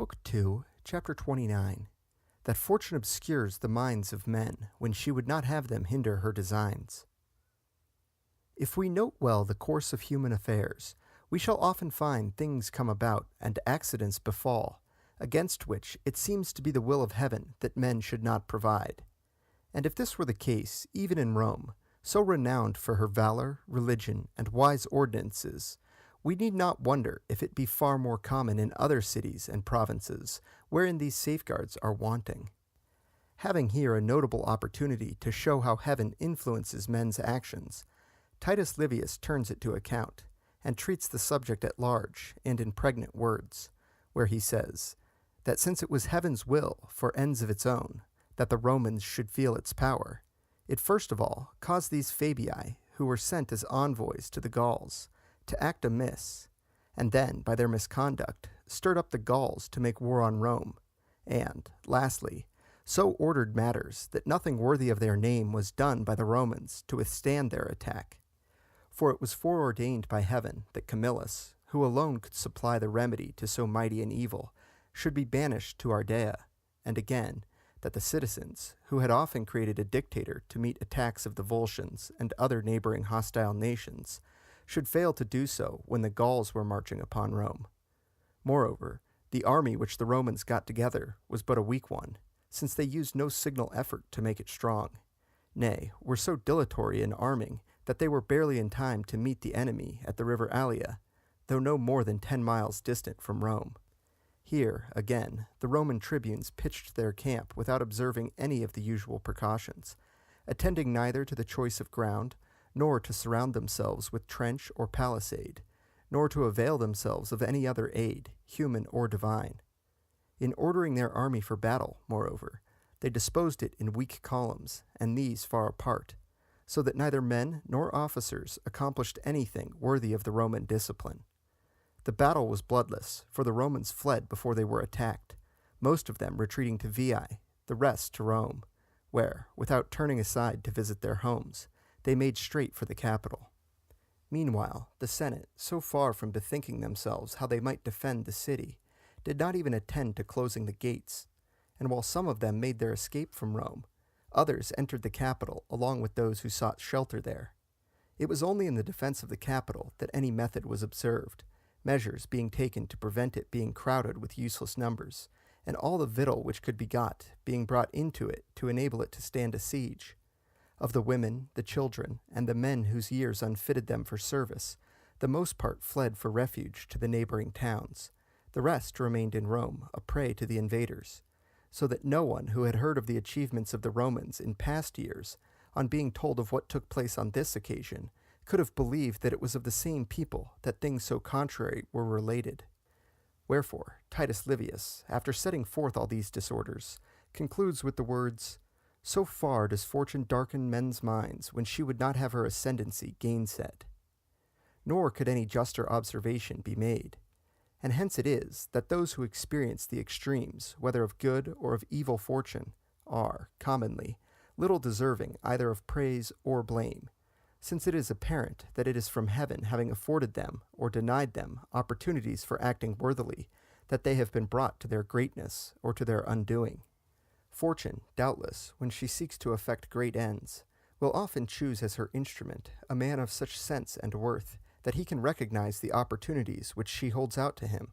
Book 2, Chapter 29, that fortune obscures the minds of men when she would not have them hinder her designs. If we note well the course of human affairs, we shall often find things come about and accidents befall, against which it seems to be the will of heaven that men should not provide. And if this were the case, even in Rome, so renowned for her valor, religion, and wise ordinances, we need not wonder if it be far more common in other cities and provinces, wherein these safeguards are wanting. Having here a notable opportunity to show how heaven influences men's actions, Titus Livius turns it to account, and treats the subject at large and in pregnant words, where he says, that since it was heaven's will, for ends of its own, that the Romans should feel its power, it first of all caused these Fabii, who were sent as envoys to the Gauls, to act amiss, and then, by their misconduct, stirred up the Gauls to make war on Rome, and, lastly, so ordered matters that nothing worthy of their name was done by the Romans to withstand their attack. For it was foreordained by heaven that Camillus, who alone could supply the remedy to so mighty an evil, should be banished to Ardea, and again, that the citizens, who had often created a dictator to meet attacks of the Volscians and other neighboring hostile nations, should fail to do so when the Gauls were marching upon Rome. Moreover, the army which the Romans got together was but a weak one, since they used no signal effort to make it strong, nay, were so dilatory in arming that they were barely in time to meet the enemy at the river Allia, though no more than 10 miles distant from Rome. Here, again, the Roman tribunes pitched their camp without observing any of the usual precautions, attending neither to the choice of ground, nor to surround themselves with trench or palisade, nor to avail themselves of any other aid, human or divine. In ordering their army for battle, moreover, they disposed it in weak columns, and these far apart, so that neither men nor officers accomplished anything worthy of the Roman discipline. The battle was bloodless, for the Romans fled before they were attacked, most of them retreating to Veii, the rest to Rome, where, without turning aside to visit their homes, they made straight for the capital. Meanwhile, the Senate, so far from bethinking themselves how they might defend the city, did not even attend to closing the gates, and while some of them made their escape from Rome, others entered the capital along with those who sought shelter there. It was only in the defense of the capital that any method was observed, measures being taken to prevent it being crowded with useless numbers, and all the victual which could be got being brought into it to enable it to stand a siege. Of the women, the children, and the men whose years unfitted them for service, the most part fled for refuge to the neighboring towns. The rest remained in Rome, a prey to the invaders, so that no one who had heard of the achievements of the Romans in past years, on being told of what took place on this occasion, could have believed that it was of the same people that things so contrary were related. Wherefore, Titus Livius, after setting forth all these disorders, concludes with the words, "So far does fortune darken men's minds when she would not have her ascendancy gainsaid." Nor could any juster observation be made. And hence it is that those who experience the extremes, whether of good or of evil fortune, are, commonly, little deserving either of praise or blame, since it is apparent that it is from heaven having afforded them, or denied them, opportunities for acting worthily, that they have been brought to their greatness or to their undoing. Fortune, doubtless, when she seeks to effect great ends, will often choose as her instrument a man of such sense and worth that he can recognize the opportunities which she holds out to him,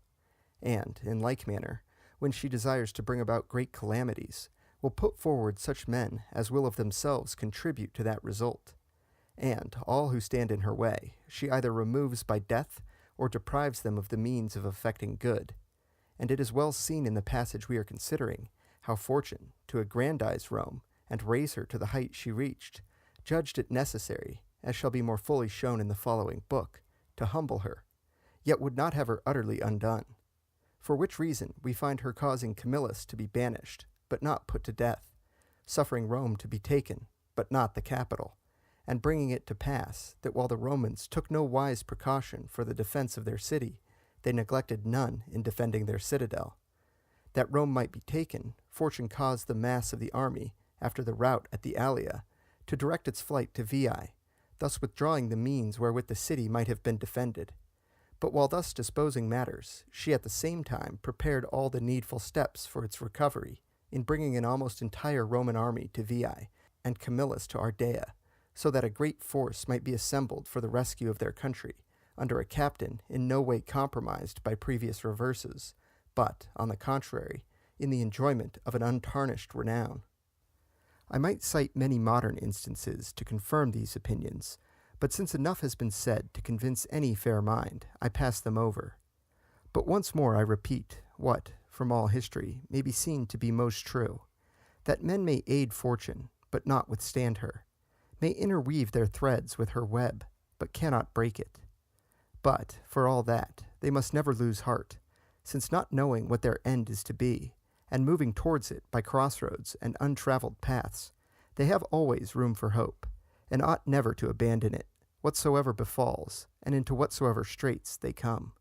and, in like manner, when she desires to bring about great calamities, will put forward such men as will of themselves contribute to that result. And all who stand in her way, she either removes by death or deprives them of the means of effecting good. And it is well seen in the passage we are considering, how fortune, to aggrandize Rome and raise her to the height she reached, judged it necessary, as shall be more fully shown in the following book, to humble her, yet would not have her utterly undone. For which reason we find her causing Camillus to be banished, but not put to death, suffering Rome to be taken, but not the capital, and bringing it to pass that while the Romans took no wise precaution for the defense of their city, they neglected none in defending their citadel. That Rome might be taken, fortune caused the mass of the army, after the rout at the Allia, to direct its flight to Veii, thus withdrawing the means wherewith the city might have been defended. But while thus disposing matters, she at the same time prepared all the needful steps for its recovery in bringing an almost entire Roman army to Veii and Camillus to Ardea, so that a great force might be assembled for the rescue of their country, under a captain in no way compromised by previous reverses, but, on the contrary, in the enjoyment of an untarnished renown. I might cite many modern instances to confirm these opinions, but since enough has been said to convince any fair mind, I pass them over. But once more I repeat what, from all history, may be seen to be most true, that men may aid fortune, but not withstand her, may interweave their threads with her web, but cannot break it. But, for all that, they must never lose heart, since not knowing what their end is to be, and moving towards it by crossroads and untraveled paths, they have always room for hope, and ought never to abandon it, whatsoever befalls, and into whatsoever straits they come.